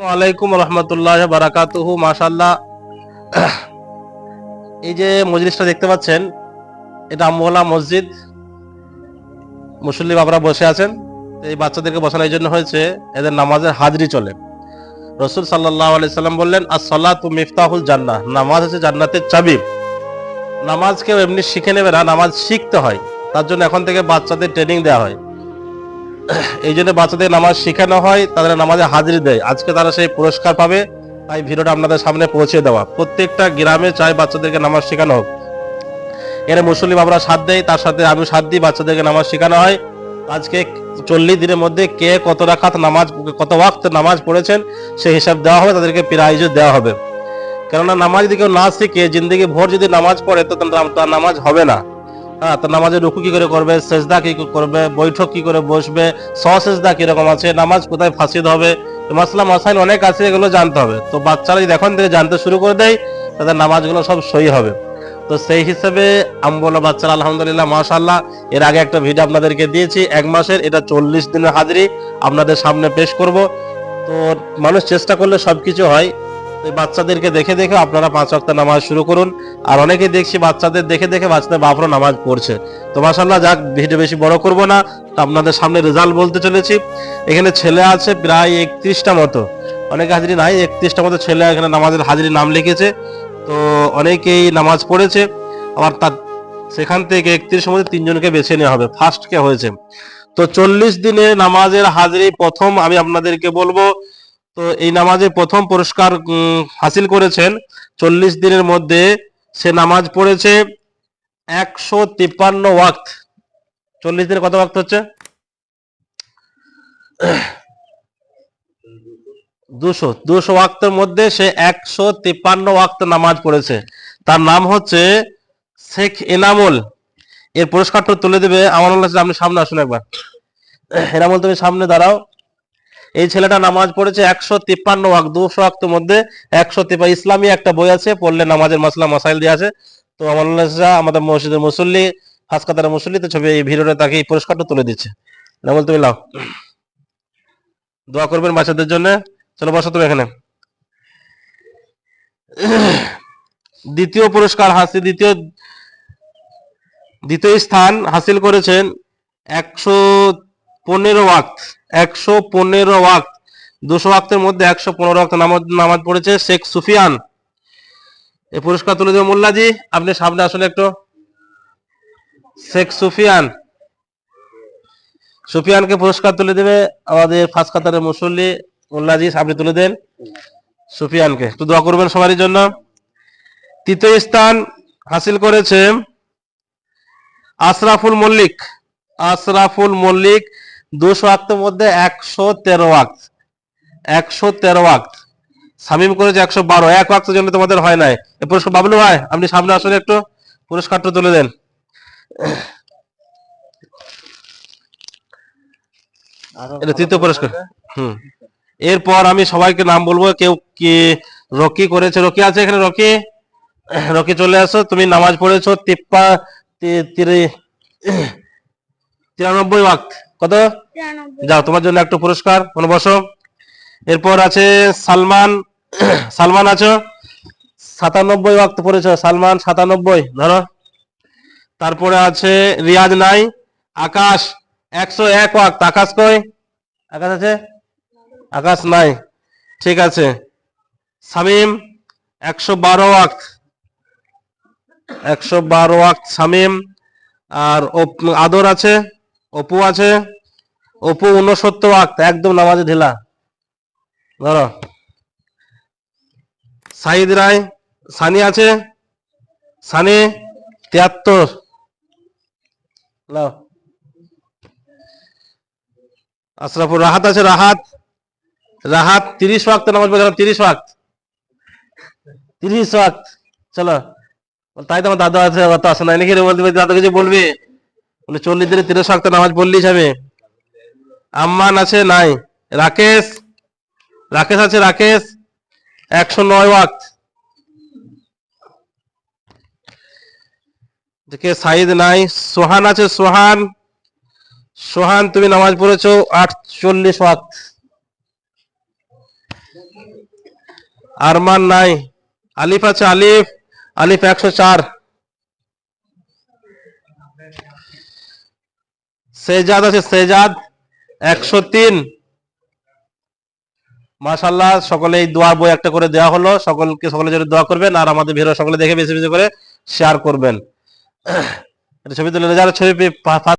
ওয়ালাইকুম রহমতুল্লাহ বারাকাতুহু। মাশাআল্লাহ, এই যে মজলিসটা দেখতে পাচ্ছেন, এটা আম্মোলা মসজিদ। মুসল্লি বাবারা বসে আছেন। এই বাচ্চাদেরকে বসানো এই জন্য হয়েছে, এদের নামাজের হাজরি চলে। রসুল সাল্লাল্লাহু আলাইহি সাল্লাম বললেন, আস-সালাতু মিফতাহুল জান্নাহ, নামাজ হচ্ছে জান্নাতের চাবি। নামাজ কেউ এমনি শিখে নেবে না, নামাজ শিখতে হয়। তার জন্য এখন থেকে বাচ্চাদের ট্রেনিং দেওয়া হয়। এই জন্য বাচ্চাদের নামাজ শেখানো হয়, তাদের নামাজে হাজিরি দেয়। আজকে তারা সেই পুরস্কার পাবে। তাই ভিডিওটা আপনাদের সামনে পৌঁছে দেওয়া। প্রত্যেকটা গ্রামে চাই বাচ্চাদেরকে নামাজ শেখানো হোক। এখানে মুসল্লি বাবরা সাথ দেয়, তার সাথে আমি সাথ দিই, বাচ্চাদেরকে নামাজ শেখানো হয়। আজকে 40 দিনের মধ্যে কে কত রাকাত নামাজ, কত ওয়াক্ত নামাজ পড়েছেন সেই হিসাব দেওয়া হবে, তাদেরকে প্রাইজও দেওয়া হবে। কেননা নামাজ যদি কেউ না শিখে জিন্দগি ভোর যদি নামাজ পড়ে তো তার নামাজ হবে না। হ্যাঁ, তো নামাজে রুকু কি করে করবে, সেজদা কি করবে, বৈঠক কি করে বসবে, সেজদা কিরকম আছে, নামাজ কোথায় ফাসিদ হবে, মাসলা মাসাইল অনেক আছে, এগুলো জানতে হবে। তো বাচ্চারা যদি এখন থেকে জানতে শুরু করে দেয়, তাদের নামাজগুলো সব সহি হবে। তো সেই হিসেবে আম্বলা বাচ্চারা আলহামদুলিল্লাহ মাশাআল্লাহ, এর আগে একটা ভিডিও আপনাদেরকে দিয়েছি 1 মাসের, এটা 40 দিনের হাজিরি আপনাদের সামনে পেশ করব। তো মানুষ চেষ্টা করলে সবকিছু হয়। বাচ্চাদেরকে দেখে দেখে আপনারা 5 ওয়াক্ত নামাজ শুরু করুন। আর অনেকে দেখছি বাচ্চাদের দেখে দেখে বাচ্চাদের বাপরা নামাজ পড়ছে। তো মাশাআল্লাহ, যাক, ভিডিও বেশি বড় করব না, আপনাদের সামনে রেজাল্ট বলতে চলেছি। এখানে ছেলে আছে প্রায় 31টা মতো, অনেকে হাজিরি নাই, 31টা মতো ছেলে এখানে নামাজের হাজিরি নাম লিখেছে। তো অনেকেই নামাজ পড়েছে। আবার তার সেখান থেকে 31 মধ্যে 3 জনকে বেছে নেওয়া হবে, ফার্স্ট কে হয়েছে। তো 40 দিনে নামাজের হাজিরি প্রথম আমি আপনাদেরকে বলবো। তো এই নামাজে প্রথম পুরস্কার হাসিল করেছেন। 40 দিনের মধ্যে সে নামাজ পড়েছে 153 ওয়াক্ত। 40 দিনে কত ওয়াক্ত হচ্ছে? 200 ওয়াক্তের মধ্যে সে 153 ওয়াক্ত নামাজ পড়েছে। তার নাম হচ্ছে শেখ এনামুল। এর পুরস্কারটা তুলে দেবে আমানুল্লাহ। আপনি সামনে আসুন একবার। এনামুল, তুমি সামনে দাঁড়াও। এই ছেলেটা নামাজ পড়েছে 153 ওয়াক্ত, 200 ওয়াক্তের মধ্যে 153। ইসলামী একটা বই আছে, পড়লে নামাজের মাসলা মাসাইল দিয়ে আছে। তো আমানুল্লাহ আমাদের মসজিদের মুসল্লি, হাসকাতার মুসল্লি, তো ছবি এই ভিডিওটা তাকে এই পুরস্কারটা তুলে দিচ্ছে। এনামুল, তুমি লাও, দোয়া করবেন বাচ্চাদের জন্য। চলো বসো তুমি এখানে। দ্বিতীয় পুরস্কার হাসিল, দ্বিতীয় স্থান হাসিল করেছেন 115 ওয়াক্ত। 115 ওয়াক্ত, 200 ওয়াক্তের মধ্যে 115 ওয়াক্ত নামাজ পড়েছে শেখ সুফিয়ান। এই পুরস্কার তুলে দেবে মোল্লাজি, আপনি সামনে আসলে একটু। শেখ সুফিয়ানকে পুরস্কার তুলে দেবে আমাদের ফার্স্ট কাতারের মুসল্লি মোল্লাজি, আপনি তুলে দেন সুফিয়ানকে। একটু দোয়া করবেন সবারই জন্য। তৃতীয় স্থান হাসিল করেছে আশরাফুল মল্লিক। 200 ওয়াক্তের মধ্যে 113 ওয়াক্ত। 113 ওয়াক্ত। শামিম করেছে 112, 1 ওয়াক্তের জন্য তোমাদের হয় নাই। এই পুরস্কার বাবলু ভাই, আপনি সামনে আসলে একটু পুরস্কারটা তুলে দেন। এটা তৃতীয় পুরস্কার। এরপর আমি সবাইকে নাম বলবো। কেউ কি রকি করেছে? রকি আছে এখানে? রকি চলে আসো। তুমি নামাজ পড়েছো 93 ওয়াক্ত। কত? যাও, তোমার জন্য একটা পুরস্কার, মনে বসো। এরপর আছে সালমান আছো, 97 ওয়াক্ত পড়েছো সালমান, 97 ধরো। তারপরে আছে রিয়াজ নাই। আকাশ 101 ওয়াক্ত। আকাশ কই? আকাশ আছে? আকাশ নাই, ঠিক আছে। শামিম 112 ওয়াক্ত। 112 ওয়াক্ত শামিম। আর আদর আছে, অপু আছে। অপু 69 ওয়াক্ত, একদম নামাজে ঢিলা, ধরো। সাইদ রায়, সানি আছে, সানি 73। আশরাফুর রাহাত আছে, রাহাত 30 ওয়াক্ত নামাজ পড়ে। 30 ওয়াক্ত, 30 ওয়াক্ত। চলো, তাই তো আমার দাদা আছে, অত আসে নাই নাকি রে? বলতে দাদা কিছু বলবি? 40 দিনে 30 ওয়াক্ত নামাজ পড়লিস আমি। আম্মান আছে? নাই। রাকেশ আছে, 109 ওয়াক্ত। দেখে সাইদ নাই। সোহান আছে, সোহান তুমি নামাজ পড়েছো 48 ওয়াক্ত। আরমান নাই। আলিফ আছে, আলিফ, আলিফ 104। সেজাদ আছে, সেজাদ 103। মাশাআল্লাহ, সকলে এই দোয়া বই একটা করে দেওয়া হলো, সকলের জন্য দোয়া করবেন, আর আমাদের ভিডিও সকলে দেখে বেশি বেশি করে শেয়ার করবেন। এটা ছবি তুলে যারা ছবি